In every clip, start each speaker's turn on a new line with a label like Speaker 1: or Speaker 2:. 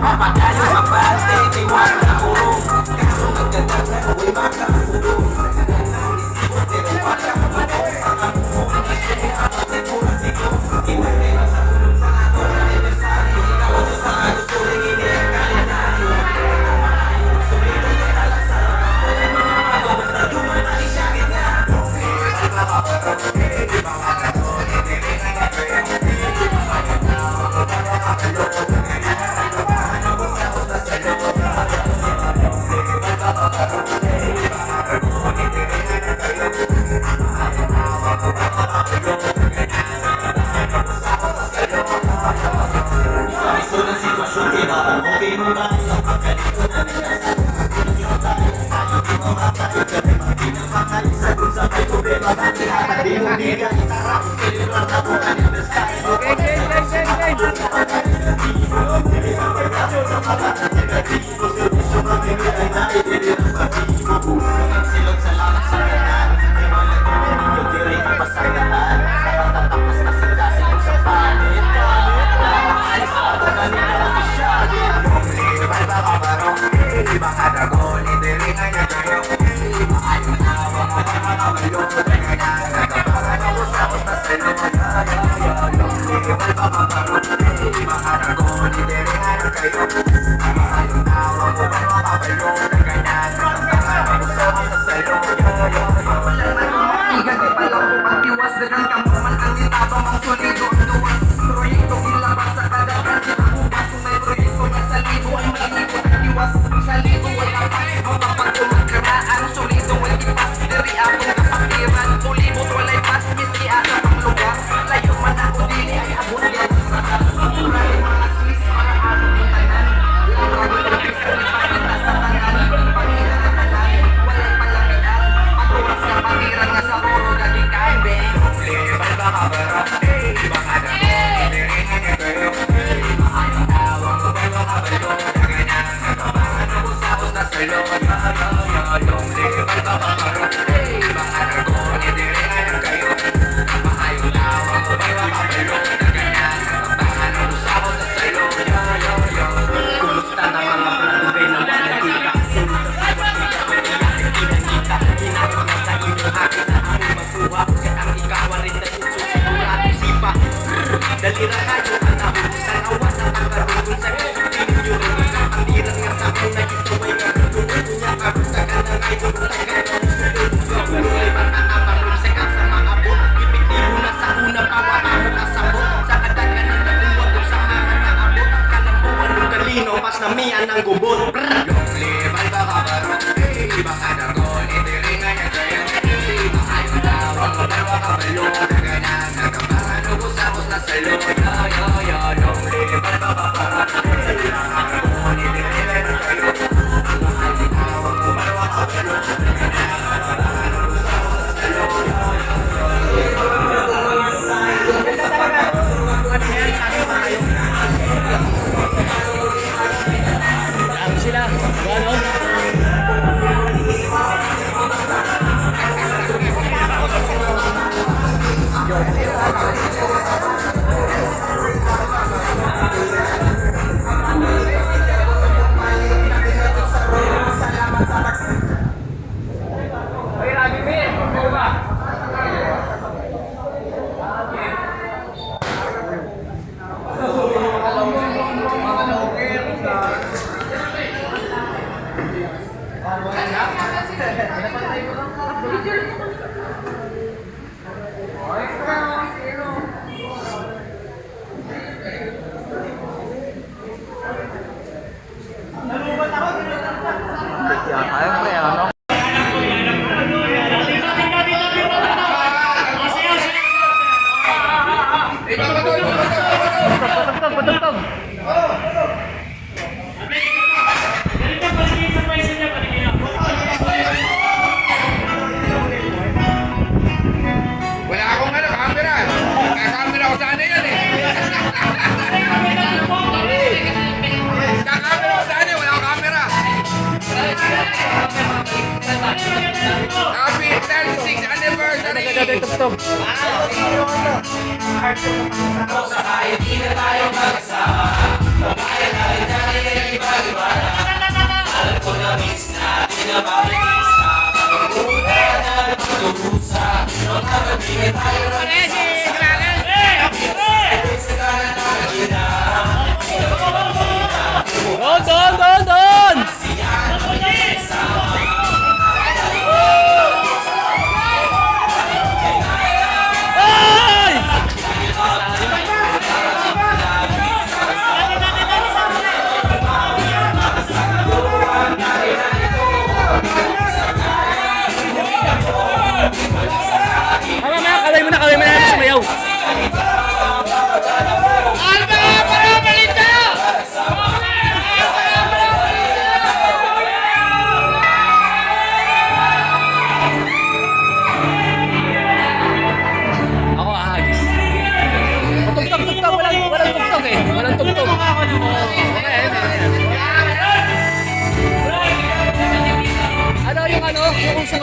Speaker 1: Padayo mabante, tiwala na urong. Kaso nagkadagan, huwag makakulong. Pero wala ka matong sa kamuhong. Hindi kapatid ko na sigo. Inagay sa ulong sa ato na aniversaryo. Ikaw ang susado, suling hindi ang kalendaryo. Sumitong ka lang sa mga basta duman na isyagit nga. Sunod sitwasyon, kinakamukin mo ba? Ganito na nagkasal. Hindi mo tayo, hindi mo matayo. Hindi na makalit sa kung sa may problema. Dati hatag di mo bigay. Tara, celebrar na po aniversario. Silog sa lahat sa kanan. Ay wala ko na ninyo, di rin ang pasagaan. Nakatatakmas kasi sa palit. Alis ako na nila ang isyagin. Libay ba kabarong? Ibang kadagon, hindi rin nga niya kayo. Ayaw na ako mo na makabalong. Nagkabahan ako sa na sa'yo. Libay ba kabarong? Ibang kadagon, hindi rin nga niya kayo. Ayaw na ako mo na makabalong. Nagkabahan ako sa sa'yo. Walang nagmamatigan, di palang pumatiwas. Dagang kamuman ang itabang ang solido ang duwas. Proyekto ilabas sa kadagan. Kinakubas kung may proyekto na sa libo ay malibot at iwas. Sa libo ay lapas, mapapagulog ka na ang solido ay ipas. Diri akong kapakiran, tulibot walay pas. Miski asa pang lugar, layo man ako dili ay abot yan. Murali mga sis, mga atong tanan. Murali pagpis ang ipakita sa tanan. Pangiran na tanan, walay palamian. Paturas ka pangiran nga sa roro gagikain, beng. Libay ba kabarap? Ibang kadagon, hindi rin nga niya kayo. Ayaw tawang ko ba makabalong. Naganyan, nagkabahan ako sa na sa'yo. Yung libay ba kabarap? Ibang kadagon, hindi rin nga niya kayo. Ayaw tawang ko ba makabalong. Naganyan, nagkabahan ako sa na sa'yo. Kumusta na mga pagdugay na walang kita? Sunod sa siwas, hindi ka pwede natin kinakita. Ginagawa na sa inyo, akin na ako magkuha. Kaya ang ikawan rin na susigurado sipa. Dalira kayo ang nahulisan awan ang pagkarunod sa isutin nyo. Pandiran nga sa akin na gisaway nga tulungan niya karutagan na ngay tulutagan ang isutin. Gulay matataparong sa kasa maabot. Ipitibo na sa una pawapamo kasabot. Sa kadagan ng nabuwag kung sa mga naabot. Kalambuan ng kalino pas na miyan ng gubot. Yung libay ba kabarong? Ibang kadagon, hindi rin nga niya kayo. Ayaw daw ang mabarwa kabalong. Naganyan, nagkabahan ubos-abos na salo. Yung libay ba kabarong? Ibang kadagon, hindi rin nga niya kayo. Ayaw daw ang mabarwa kabalong. Naganyan, nagkabahan ubos-abos na salo.
Speaker 2: Sila, ano?
Speaker 3: Tugtog.
Speaker 1: Sa kahit di na tayo magkasama, babae tayo dahil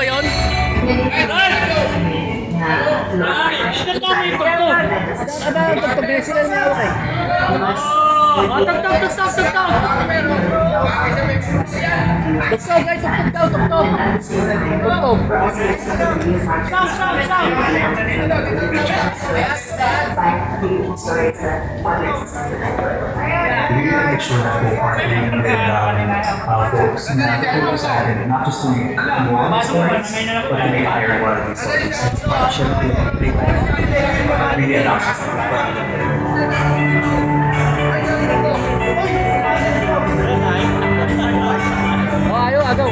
Speaker 2: ngayon? Tugtog din sila na ako eh. Tugtog guys, tugtog daw, tugtog.
Speaker 3: We need to make sure that we're partnering with folks na tutulong sa atin, not just to make more of these stories, but to make higher more of these stories. Partnership with really allows us to
Speaker 2: Ayaw, agaw.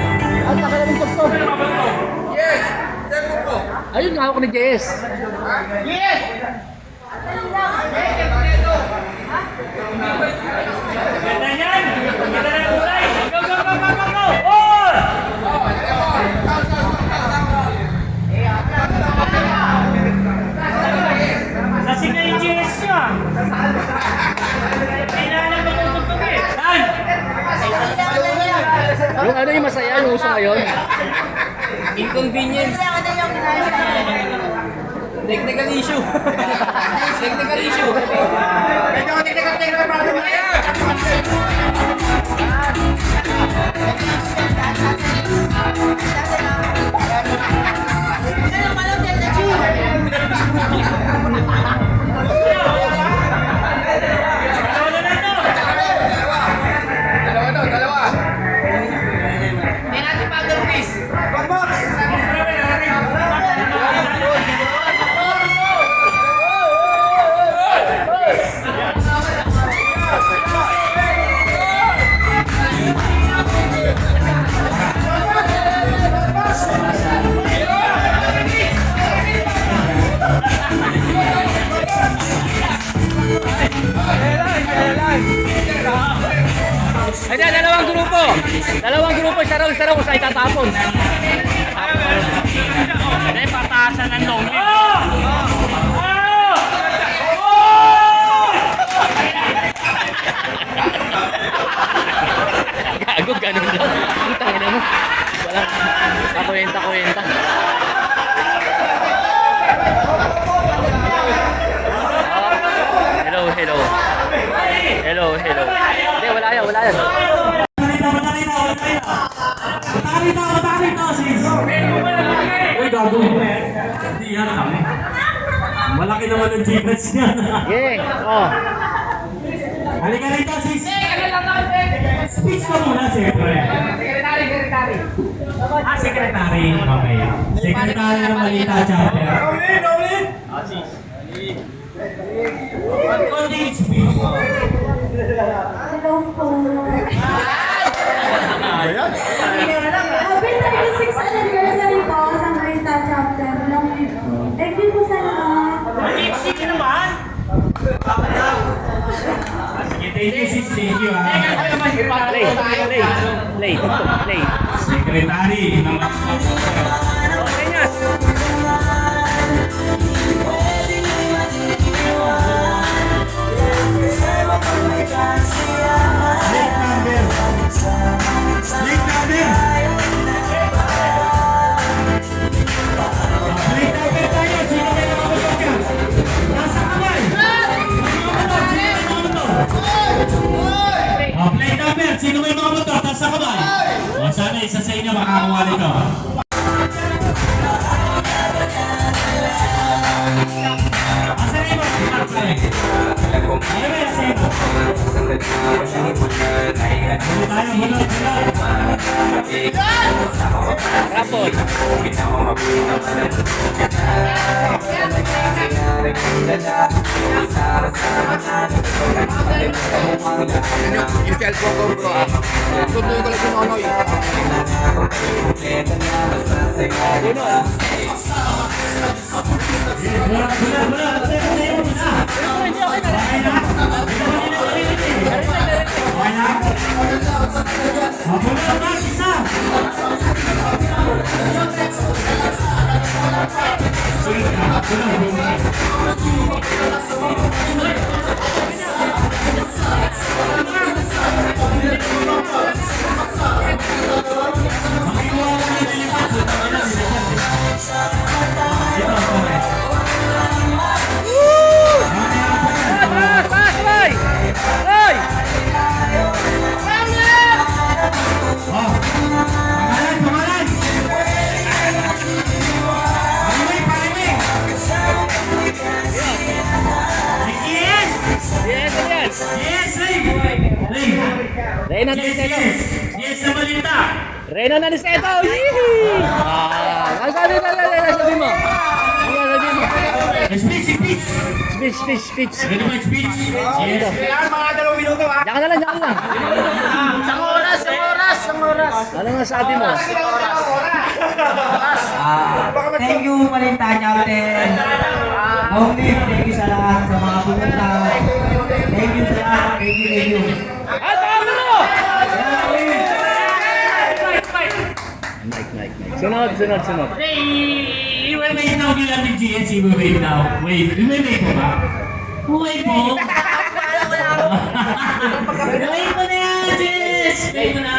Speaker 2: Ang takala ng tugtog.
Speaker 1: Yes! Tempo ko!
Speaker 2: Ayun, hawak ni JS.
Speaker 1: Yes!
Speaker 4: Ganda yan! Ganda na kulay! Go, go, go, go, go, go! Oh! Lasing na yung GS nyo! Hindi na alam magtutugtog eh! Saan?
Speaker 2: Yung ano yung masaya, yung uso ngayon.
Speaker 4: Inconvenience! Technical issue! Technical issue!
Speaker 1: Technical problem na yan! Dalawa! May natin pa ang please! Pag-box!
Speaker 2: Ay, dalawang grupo. Dalawang grupo, isa raw kung saan itatapon.
Speaker 4: Hindi, pataasan ng long lead.
Speaker 2: Gago, ganun lang. Ang tangin mo. Walang kakuwenta-kuwenta. Hello. Hindi, wala yan.
Speaker 5: Uy, gago. Hindi yan kami. Malaki naman ang G-Press niya.
Speaker 2: Oh.
Speaker 5: Halika rito, sis. Speech ka muna, siyempre. Secretary. Okay. Secretary ng Malita Chapter. Konting speech.
Speaker 6: Hello po. Happy 36th anniversary po sa Marita Chapter. Thank you po sa lahat.
Speaker 4: Ipsi ka naman!
Speaker 5: Sige, thank you, sis. Thank you, ha.
Speaker 2: Play.
Speaker 5: Secretary ng plate number, sino may mga motor? Taas sa kamay. O sana isa sa inyo makakuha nito. Asa na yung mga plate? Ano ba yung sino? Tayo, bulot.
Speaker 2: Rapot.
Speaker 1: Yung cellphone ko bro tutuloy ko lang si Nonoy.
Speaker 5: Makiwala na yung
Speaker 2: title yan.
Speaker 5: Yes, Ray! Ray!
Speaker 2: Reyna
Speaker 5: Yes,
Speaker 2: Naliseto.
Speaker 5: yes! Yes, sa balita!
Speaker 2: Reyna Naliseto. Yee! Ang sabi mo. Sabi mo.
Speaker 5: Speech!
Speaker 2: Speech.
Speaker 5: Ready my speech? Yes.
Speaker 2: Diyan ka na lang.
Speaker 4: Isang oras.
Speaker 2: Ano nga sabi mo?
Speaker 7: Thank you, Malinta Captain. Only, thank you sa lahat sa mga pumunta. Thank you sa lahat. Thank you.
Speaker 2: At tama mo! Mike. Sunod.
Speaker 5: Hey, wait now, Gilati GNC, wait now. Wait po ba? Wait po. Wait mo na yan, Jess! Wait mo na.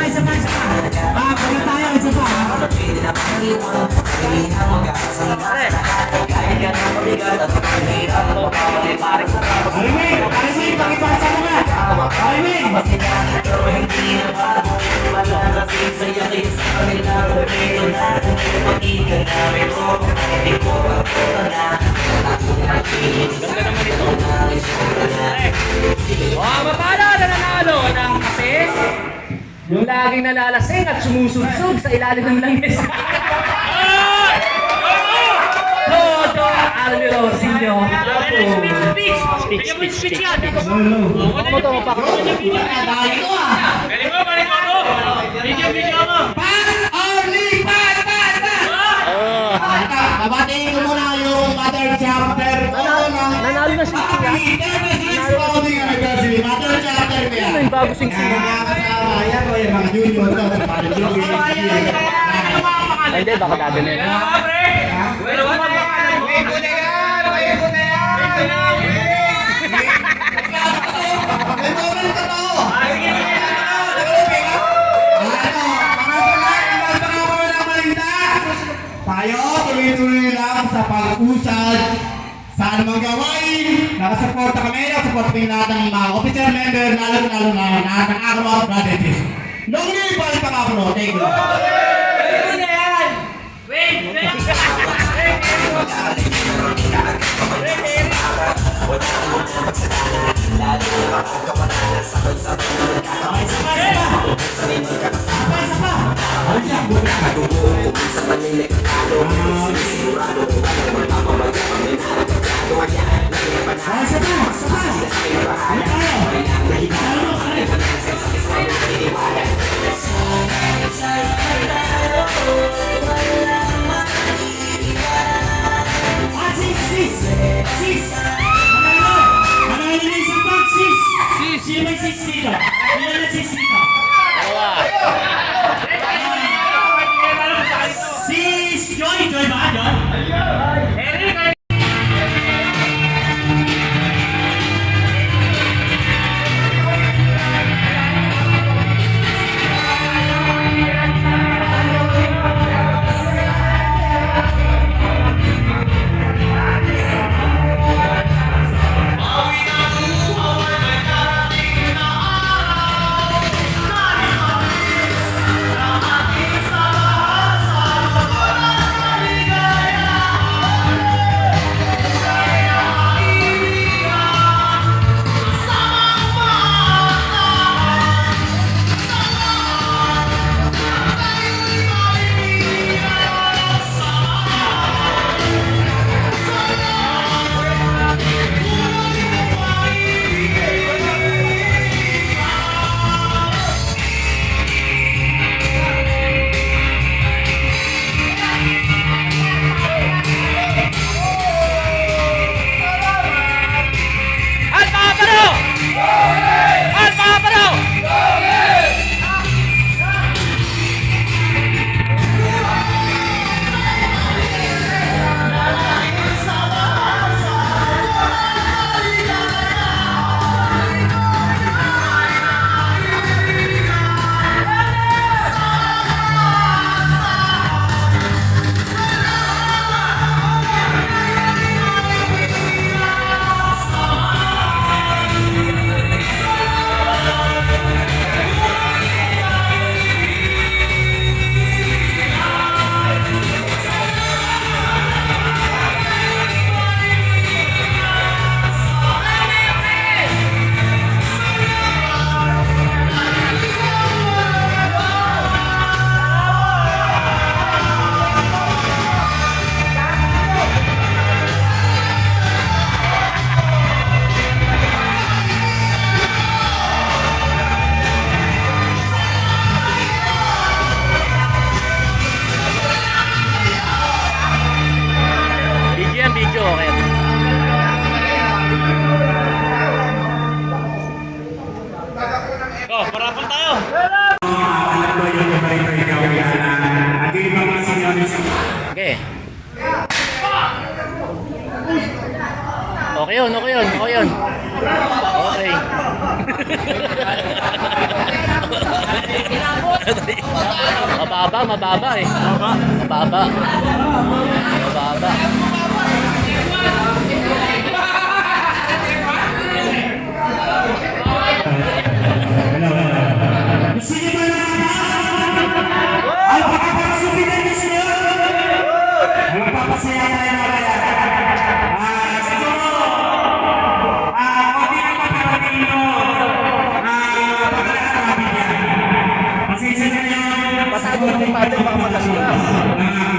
Speaker 5: Isa pa. Pagod tayo, isa pa. Alimig, pakipasa mo nga. Alimig.
Speaker 2: Mapala na nanalo ng kape. Yung laging nalalasing at sumusudsog sa ilalim ng langis. Todo Alvaro Sinyo.
Speaker 4: Speech yan.
Speaker 2: Baka mo to, mapaka mo.
Speaker 4: Balik mo. Video mo.
Speaker 5: Babatiin ko muna yung mother chapter ko ng
Speaker 2: Nanalo na si Tia.
Speaker 5: mother chapter ko yan.
Speaker 2: Ano yung bago sing-sing?
Speaker 5: Ayan ko yung mga junior to.
Speaker 2: Hindi, baka dado na yun.
Speaker 5: Tayo, tuloy-tuloy lang sa pag-usad sa anumang gawain. Nakasuporta kami, nakasuporta kami lahat ng mga officer member, lalo na lahat ng Agro Brothers. Long live pa rin Agro, thank you. Sino may sis dito? Ilan na sis dito? iba mga seniors.
Speaker 2: Okay. Okay yun, okay yun, okay yun. Okay. Mababa, mababa eh. Mababa. Mababa.
Speaker 5: Sige ba na? Ano ka para sumitin niyo siya? Ano papasaya tayo na kaya? Siguro, konti na papapagino pagkakakabit yan. Pasensya na yun.
Speaker 2: Pasado na yung padre, baka makasulat.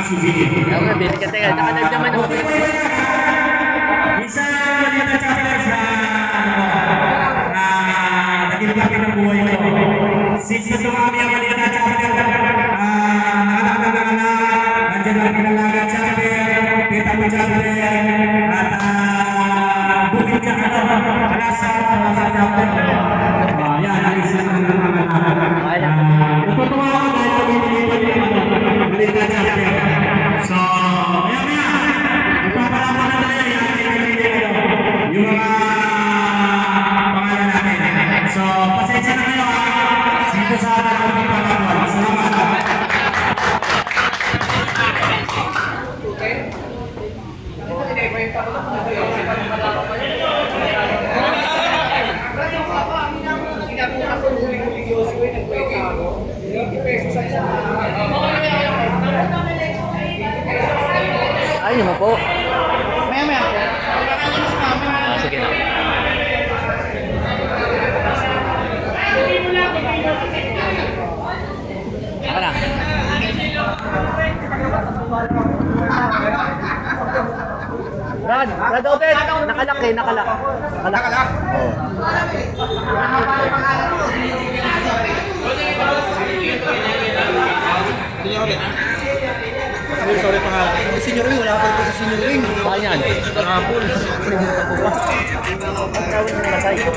Speaker 5: Sumitin.
Speaker 2: Ako, bili ka tayo. Nakalive naman ako.
Speaker 5: Isa maliit na chapter sa naging laki ng buhay ko. Since na dumami ang maliit na chapter, nakalakad na anak, nandiyan lang pinalagat chapter, kita mo chapter, at bukid ka alasan sa chapter. Yan, ang isa na mga anak. Natutuwa ako dahil pag-ibigay maliit na chapter. So, maya-maya, ipapalaman na tayo yung mga pangalan natin. So, pasensya na kayo ha. Sito sa atin ang pagpapagawa. Salamat.
Speaker 2: Ayun mo po. Sige na. Saka na. Brad Obed, nakalak eh, nakalak. Nakalak? Oo.
Speaker 7: Sorry pangalan. Senior ring, wala pa ito sa senior ring.
Speaker 2: Saan yan?
Speaker 7: Kahapon.
Speaker 2: Tawin mo na tayo.